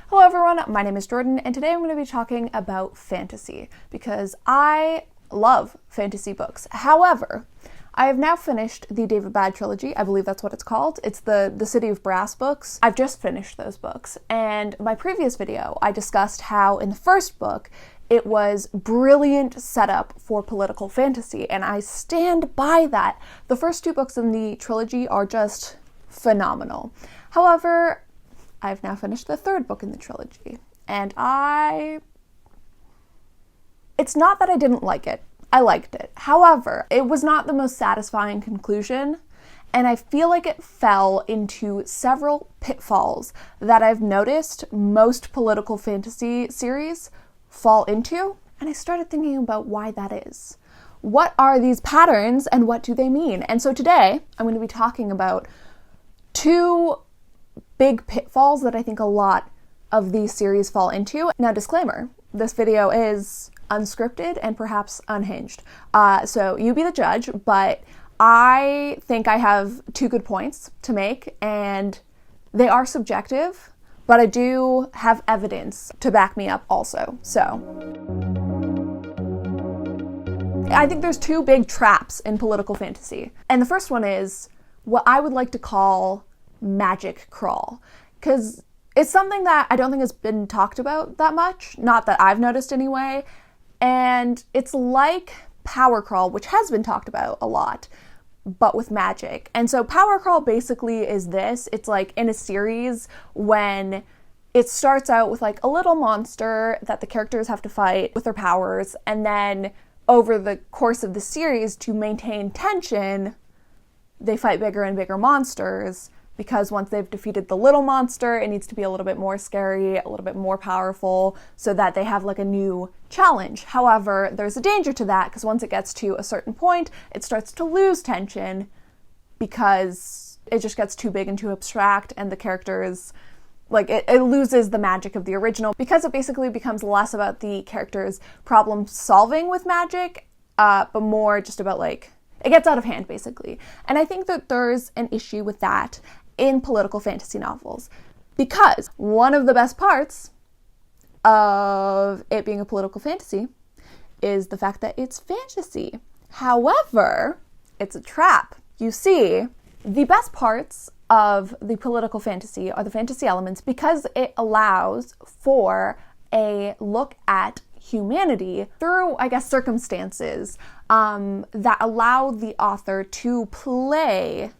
Hello everyone, my name is Jordan, and today I'm going to be talking about fantasy, because I love fantasy books. However, I have now finished the David Bad trilogy. I believe that's what it's called. It's the City of Brass books. I've just finished those books, and my previous video, I discussed how in the first book, it was brilliant setup for political fantasy, and I stand by that. The first two books in the trilogy are just phenomenal. However, I've now finished the third book in the trilogy, and it's not that I didn't like it. I liked it. However, it was not the most satisfying conclusion, and I feel like it fell into several pitfalls that I've noticed most political fantasy series fall into, and I started thinking about why that is. What are these patterns, and what do they mean? And so today, I'm going to be talking about two big pitfalls that I think a lot of these series fall into. Now, disclaimer, this video is unscripted and perhaps unhinged. So you be the judge, but I think I have two good points to make, and they are subjective, but I do have evidence to back me up also. So I think there's two big traps in political fantasy. And the first one is what I would like to call magic crawl, because it's something that I don't think has been talked about that much, not that I've noticed anyway, and it's like power crawl, which has been talked about a lot, but with magic. And so power crawl basically is this. It's like in a series when it starts out with like a little monster that the characters have to fight with their powers, and then over the course of the series, to maintain tension, they fight bigger and bigger monsters, because once they've defeated the little monster, it needs to be a little bit more scary, a little bit more powerful, so that they have like a new challenge. However, there's a danger to that, because once it gets to a certain point, it starts to lose tension, because it just gets too big and too abstract, and the characters, like, it loses the magic of the original, because it basically becomes less about the characters problem solving with magic, but more just about, like, it gets out of hand, basically. And I think that there's an issue with that in political fantasy novels, because one of the best parts of it being a political fantasy is the fact that it's fantasy. However, it's a trap. You see, the best parts of the political fantasy are the fantasy elements, because it allows for a look at humanity through, I guess, circumstances that allow the author to play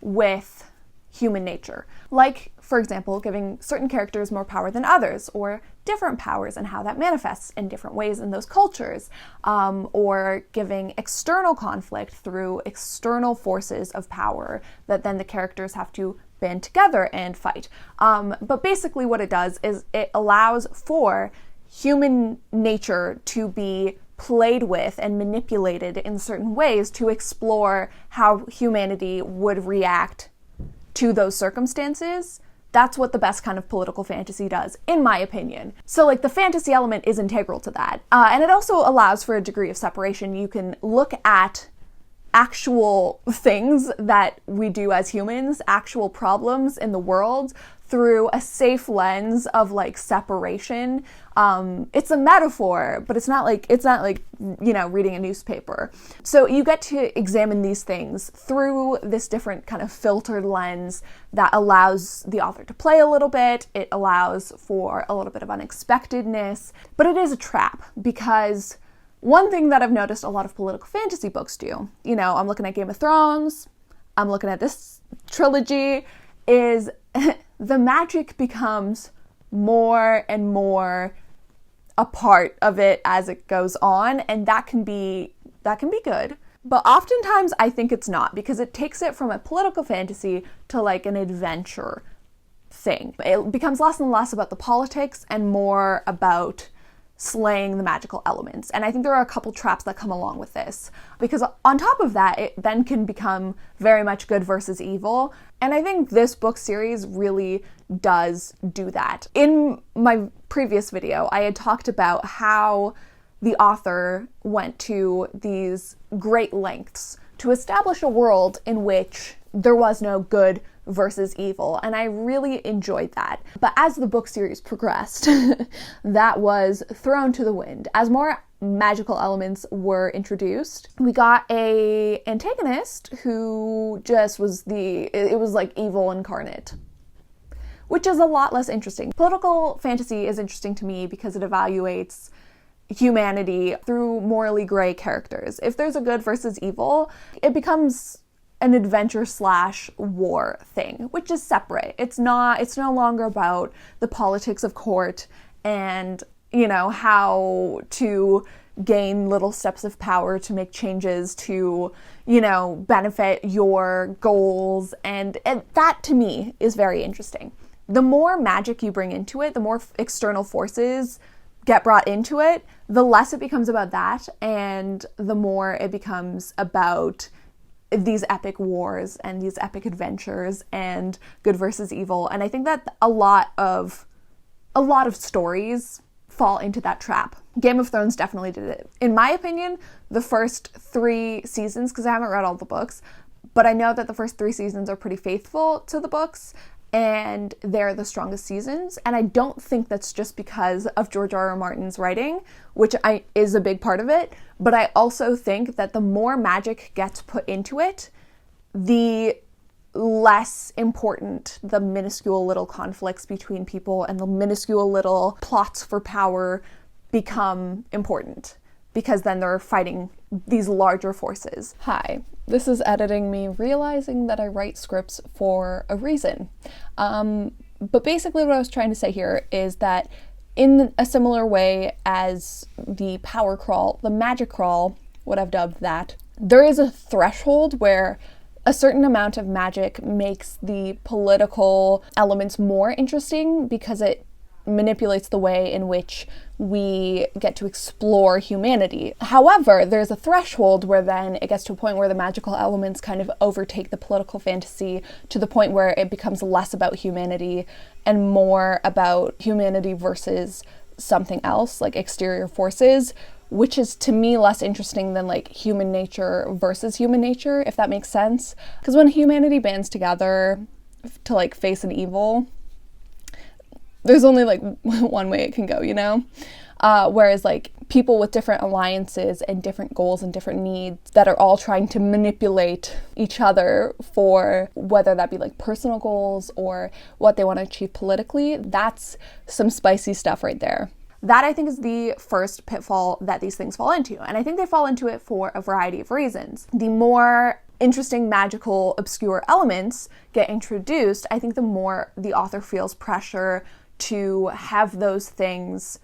with human nature. Like, for example, giving certain characters more power than others, or different powers and how that manifests in different ways in those cultures, or giving external conflict through external forces of power that then the characters have to band together and fight. But basically what it does is it allows for human nature to be played with and manipulated in certain ways to explore how humanity would react to those circumstances. That's what the best kind of political fantasy does, in my opinion. So, like, the fantasy element is integral to that. And it also allows for a degree of separation. You can look at actual things that we do as humans, actual problems in the world, through a safe lens of, like, separation. It's a metaphor, but it's not like, you know, reading a newspaper. So you get to examine these things through this different kind of filtered lens that allows the author to play a little bit. It allows for a little bit of unexpectedness, but it is a trap, because one thing that I've noticed a lot of political fantasy books do, you know, I'm looking at Game of Thrones, I'm looking at this trilogy, is the magic becomes more and more a part of it as it goes on, and that can be good. But oftentimes I think it's not, because it takes it from a political fantasy to like an adventure thing. It becomes less and less about the politics and more about slaying the magical elements. And I think there are a couple traps that come along with this, because on top of that, it then can become very much good versus evil. And I think this book series really does do that. In my previous video, I had talked about how the author went to these great lengths to establish a world in which there was no good versus evil, and I really enjoyed that. But as the book series progressed, that was thrown to the wind. As more magical elements were introduced, we got a antagonist who just was it was like evil incarnate, which is a lot less interesting. Political fantasy is interesting to me because it evaluates humanity through morally gray characters. If there's a good versus evil, it becomes an adventure / war thing, which is separate. It's no longer about the politics of court and, how to gain little steps of power to make changes to, benefit your goals. And that to me is very interesting. The more magic you bring into it, the more external forces get brought into it, the less it becomes about that, and the more it becomes about these epic wars and these epic adventures and good versus evil. And I think that a lot of stories fall into that trap. Game of Thrones definitely did it. In my opinion, the first 3 seasons, because I haven't read all the books, but I know that the first 3 seasons are pretty faithful to the books, and they're the strongest seasons. And I don't think that's just because of George R.R. Martin's writing, which is a big part of it, but I also think that the more magic gets put into it, the less important the minuscule little conflicts between people and the minuscule little plots for power become important, because then they're fighting these larger forces. Hi, this is editing me realizing that I write scripts for a reason. But basically what I was trying to say here is that in a similar way as the power crawl, the magic crawl, what I've dubbed that, there is a threshold where a certain amount of magic makes the political elements more interesting because it manipulates the way in which we get to explore humanity. However, there's a threshold where then it gets to a point where the magical elements kind of overtake the political fantasy to the point where it becomes less about humanity and more about humanity versus something else, like exterior forces, which is to me less interesting than like human nature versus human nature, if that makes sense. Because when humanity bands together to like face an evil, there's only like one way it can go, whereas like people with different alliances and different goals and different needs that are all trying to manipulate each other for whether that be like personal goals or what they want to achieve politically, that's some spicy stuff right there. That I think is the first pitfall that these things fall into. And I think they fall into it for a variety of reasons. The more interesting, magical, obscure elements get introduced, I think the more the author feels pressure to have those things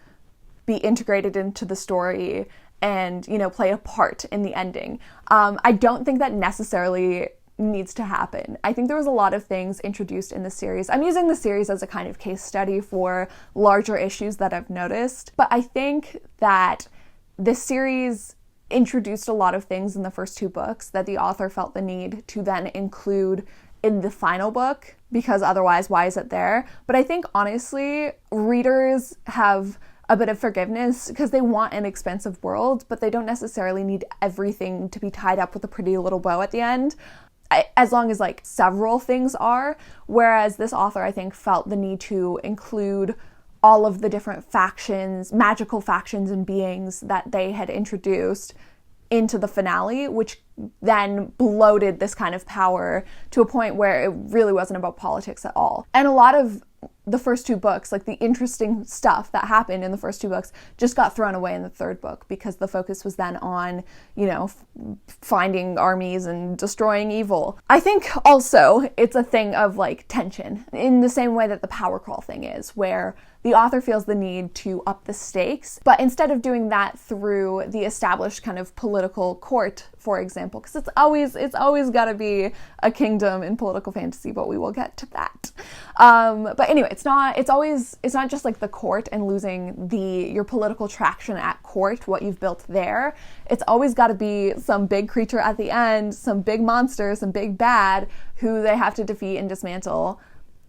be integrated into the story and, play a part in the ending. I don't think that necessarily needs to happen. I think there was a lot of things introduced in the series. I'm using the series as a kind of case study for larger issues that I've noticed, but I think that this series introduced a lot of things in the first 2 books that the author felt the need to then include in the final book, because otherwise, why is it there? But I think, honestly, readers have a bit of forgiveness because they want an expansive world, but they don't necessarily need everything to be tied up with a pretty little bow at the end, as long as, like, several things are. Whereas this author, I think, felt the need to include all of the different factions, magical factions and beings that they had introduced into the finale, which then bloated this kind of power to a point where it really wasn't about politics at all. And a lot of the first 2 books, like the interesting stuff that happened in the first 2 books, just got thrown away in the 3rd book because the focus was then on, finding armies and destroying evil. I think also it's a thing of like tension, in the same way that the power crawl thing is, where the author feels the need to up the stakes, but instead of doing that through the established kind of political court, for example, because it's always got to be a kingdom in political fantasy, but we will get to that. But anyway, it's not just like the court and losing your political traction at court, what you've built there. It's always got to be some big creature at the end, some big monster, some big bad who they have to defeat and dismantle,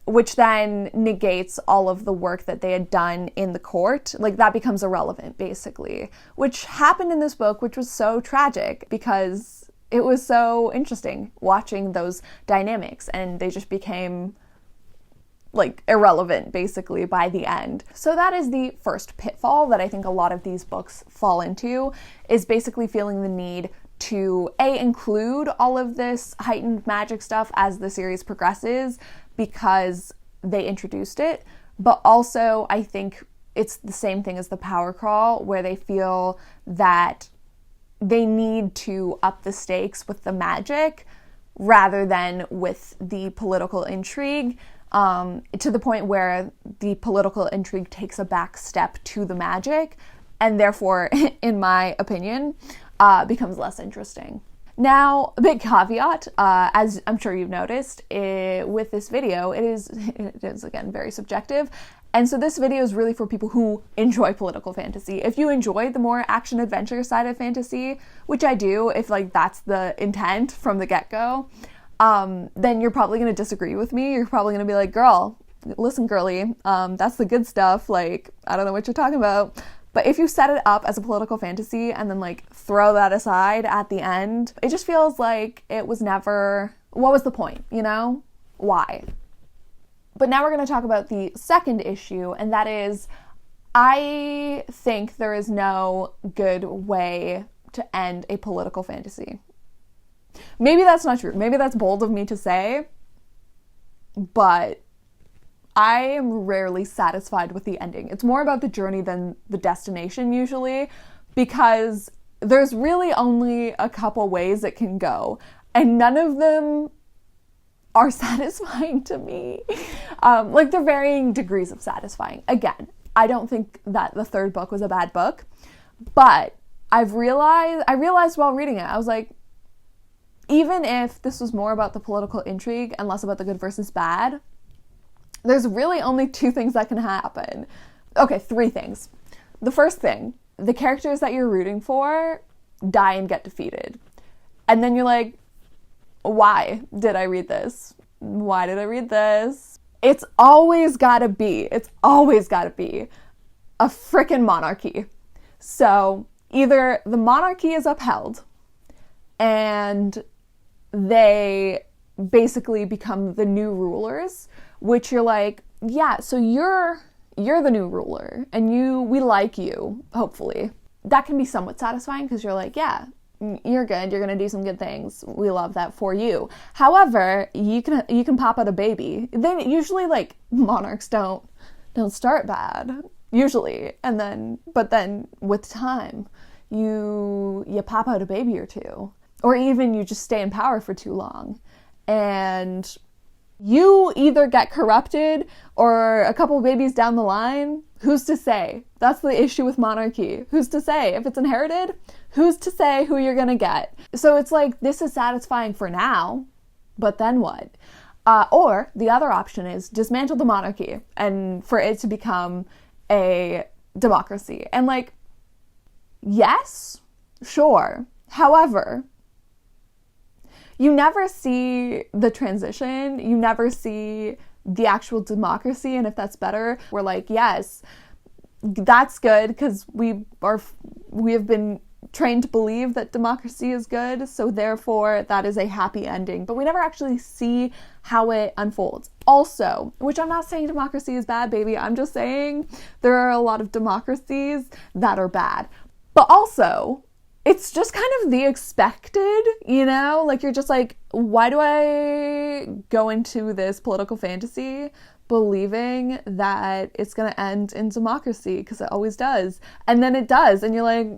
which then negates all of the work that they had done in the court. Like, that becomes irrelevant, basically, which happened in this book, which was so tragic because it was so interesting watching those dynamics, and they just became like irrelevant basically by the end. So that is the first pitfall that I think a lot of these books fall into, is basically feeling the need to include all of this heightened magic stuff as the series progresses because they introduced it, but also I think it's the same thing as the power crawl, where they feel that they need to up the stakes with the magic rather than with the political intrigue, to the point where the political intrigue takes a back step to the magic, and therefore, in my opinion, becomes less interesting. Now, a big caveat, as I'm sure you've noticed, with this video, it is again very subjective. And so this video is really for people who enjoy political fantasy. If you enjoy the more action-adventure side of fantasy, which I do, if like that's the intent from the get-go, then you're probably going to disagree with me. You're probably going to be like, girl, listen, girly, that's the good stuff. Like, I don't know what you're talking about. But if you set it up as a political fantasy and then like throw that aside at the end, it just feels like it was never, what was the point, you know? Why? But now we're going to talk about the second issue, and that is, I think there is no good way to end a political fantasy. Maybe that's not true. Maybe that's bold of me to say, but I am rarely satisfied with the ending. It's more about the journey than the destination usually, because there's really only a couple ways it can go, and none of them are satisfying to me. Like, they're varying degrees of satisfying. Again, I don't think that the third book was a bad book, but I realized while reading it, I was like, even if this was more about the political intrigue and less about the good versus bad, there's really only two things that can happen. Okay, three things. The first thing, the characters that you're rooting for die and get defeated. And then you're like, why did I read this? Why did I read this? It's always gotta be a frickin' monarchy. So either the monarchy is upheld and they basically become the new rulers, which you're like, yeah, so you're the new ruler and we like you, hopefully. That can be somewhat satisfying because you're like, yeah, you're good, you're gonna do some good things, we love that for you. However, you can pop out a baby. Then usually like monarchs don't start bad usually, but then with time you pop out a baby or two, or even you just stay in power for too long and you either get corrupted or a couple babies down the line. Who's to say? That's the issue with monarchy. Who's to say? If it's inherited, who's to say who you're gonna get? So it's like, this is satisfying for now, but then what? Or the other option is dismantle the monarchy and for it to become a democracy. And like, yes, sure. However, you never see the transition. You never see the actual democracy, and if that's better, we're like, yes, that's good because we have been trained to believe that democracy is good, so therefore that is a happy ending. But we never actually see how it unfolds. Also, which I'm not saying democracy is bad, baby. I'm just saying there are a lot of democracies that are bad. But also, it's just kind of the expected, you know? Like, you're just like, why do I go into this political fantasy believing that it's going to end in democracy? Because it always does. And then it does. And you're like,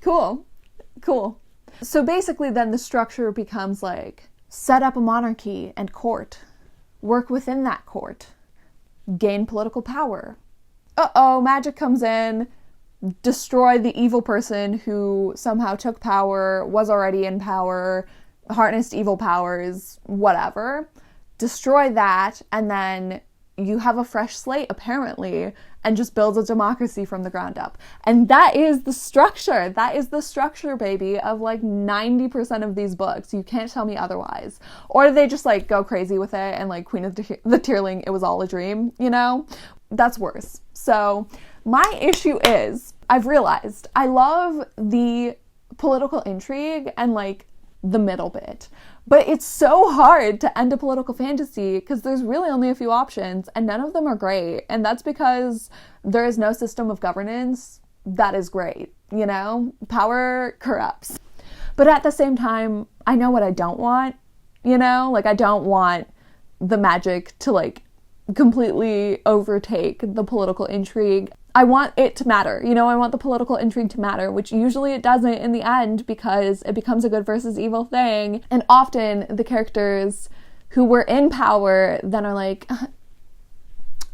cool. So basically then the structure becomes like, set up a monarchy and court. Work within that court. Gain political power. Magic comes in. Destroy the evil person who somehow took power, was already in power, harnessed evil powers, whatever. Destroy that, and then you have a fresh slate, apparently, and just build a democracy from the ground up. And that is the structure. That is the structure, baby, of like 90% of these books. You can't tell me otherwise. Or they just like go crazy with it and like Queen of the Tearling, it was all a dream, you know? That's worse. So my issue is, I've realized I love the political intrigue and like the middle bit. But it's so hard to end a political fantasy because there's really only a few options and none of them are great. And that's because there is no system of governance that is great, you know? Power corrupts. But at the same time, I know what I don't want, you know? Like, I don't want the magic to like completely overtake the political intrigue. I want it to matter, you know, I want the political intrigue to matter, which usually it doesn't in the end because it becomes a good versus evil thing. And often the characters who were in power then are like,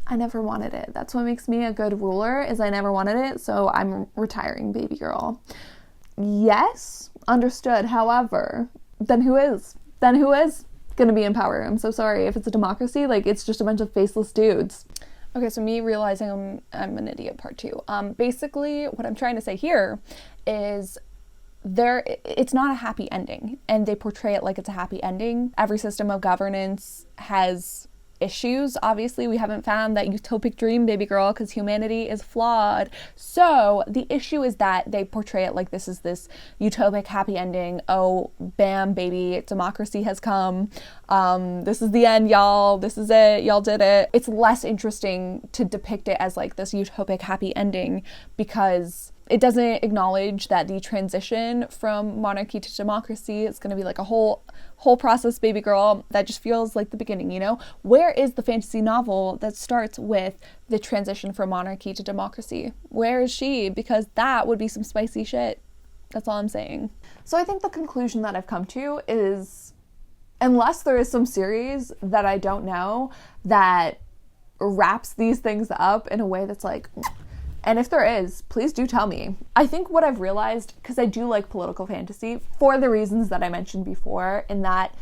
I never wanted it. That's what makes me a good ruler, is I never wanted it, so I'm retiring, baby girl. Yes, understood. However, then who is? Then who is gonna be in power? I'm so sorry. If it's a democracy, like, it's just a bunch of faceless dudes. Okay, so me realizing I'm an idiot part 2. Basically, what I'm trying to say here is it's not a happy ending, and they portray it like it's a happy ending. Every system of governance has issues. Obviously, we haven't found that utopic dream, baby girl, because humanity is flawed. So the issue is that they portray it like this is this utopic happy ending. Oh, bam, baby, democracy has come. This is the end, y'all. This is it. Y'all did it. It's less interesting to depict it as like this utopic happy ending because it doesn't acknowledge that the transition from monarchy to democracy is going to be like a whole process, baby girl, that just feels like the beginning, you know? Where is the fantasy novel that starts with the transition from monarchy to democracy? Where is she? Because that would be some spicy shit. That's all I'm saying. So I think the conclusion that I've come to is, unless there is some series that I don't know that wraps these things up in a way that's like... And if there is, please do tell me. I think what I've realized, because I do like political fantasy for the reasons that I mentioned before, in that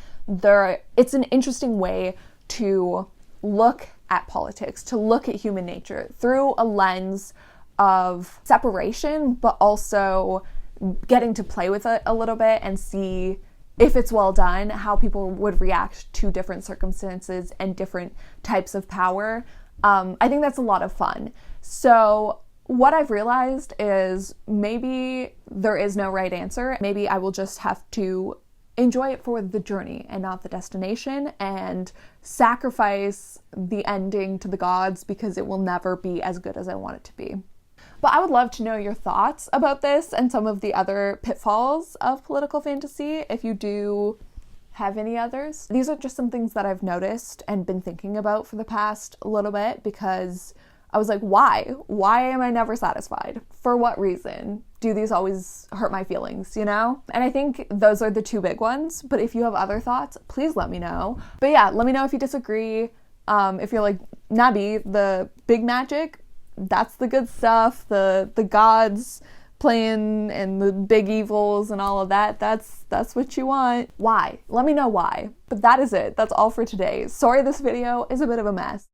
it's an interesting way to look at politics, to look at human nature through a lens of separation, but also getting to play with it a little bit and see if it's well done, how people would react to different circumstances and different types of power. I think that's a lot of fun. So what I've realized is maybe there is no right answer. Maybe I will just have to enjoy it for the journey and not the destination, and sacrifice the ending to the gods because it will never be as good as I want it to be. But I would love to know your thoughts about this and some of the other pitfalls of political fantasy, if you do have any others. These are just some things that I've noticed and been thinking about for the past little bit, because I was like, why? Why am I never satisfied? For what reason do these always hurt my feelings, you know? And I think those are the two big ones, but if you have other thoughts, please let me know. But yeah, let me know if you disagree. If you're like, Nabi, the big magic, that's the good stuff, the gods playing and the big evils and all of that, that's what you want. Why? Let me know why. But that is it. That's all for today. Sorry this video is a bit of a mess.